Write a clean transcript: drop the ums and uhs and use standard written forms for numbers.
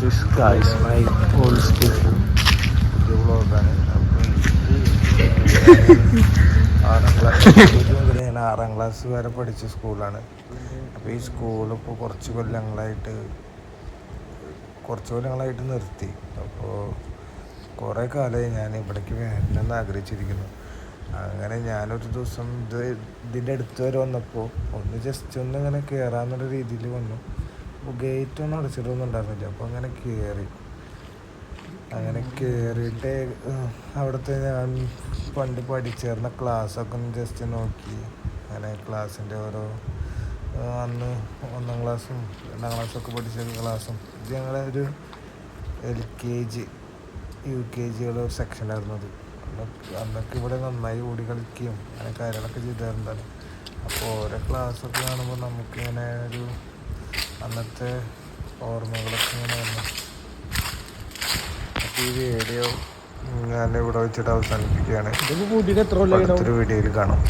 This is guys my old school. പുതിയ വ്ളോഗാണ്. അപ്പോൾ ഞാൻ 6ാം ക്ലാസ് വരെ പഠിച്ച സ്കൂളാണ്. അപ്പോൾ ഈ സ്കൂളിപ്പോൾ കുറച്ച് കൊല്ലങ്ങളായിട്ട് നിർത്തി. അപ്പോൾ കുറേ കാലമായി ഞാൻ ഇവിടേക്ക് വരണമെന്ന് ആഗ്രഹിച്ചിരിക്കുന്നു. അങ്ങനെ ഞാനൊരു ദിവസം ഇതിൻ്റെ അടുത്ത് വരെ വന്നപ്പോൾ ജസ്റ്റ് ഇങ്ങനെ കയറാമെന്നുള്ള രീതിയിൽ വന്നു. അപ്പോൾ ഗേറ്റൊന്നും അടച്ചിട്ടൊന്നും ഉണ്ടായിരുന്നില്ല. അപ്പോൾ അങ്ങനെ കയറിയിട്ട് അവിടുത്തെ ഞാൻ പണ്ട് പഠിച്ചേർന്ന ക്ലാസ്സൊക്കെ ഒന്ന് ജസ്റ്റ് നോക്കി. അങ്ങനെ ക്ലാസ്സിൻ്റെ ഓരോ അന്ന് 1ാം ക്ലാസ്സും 2ാം ക്ലാസ്സൊക്കെ പഠിച്ച ക്ലാസ്സും ഇത് ഞങ്ങളെ ഒരു LKG UKG ഒരു സെക്ഷനായിരുന്നു അത്. അന്നൊക്കെ ഇവിടെ നന്നായി ഓടി കളിക്കുകയും അങ്ങനെ കാര്യങ്ങളൊക്കെ ചെയ്തിരുന്നതാണ്. അപ്പോൾ ഓരോ ക്ലാസ്സൊക്കെ കാണുമ്പോൾ നമുക്കിങ്ങനെ ഒരു അന്നത്തെ ഓർമ്മകളൊക്കെ ഇങ്ങനെ വന്നു. അപ്പോൾ ഈ വീഡിയോ ഞാൻ ഇവിടെ വെച്ചിട്ട് അവസാനിപ്പിക്കുകയാണ്. അടുത്തൊരു വീഡിയോയിൽ കാണാം.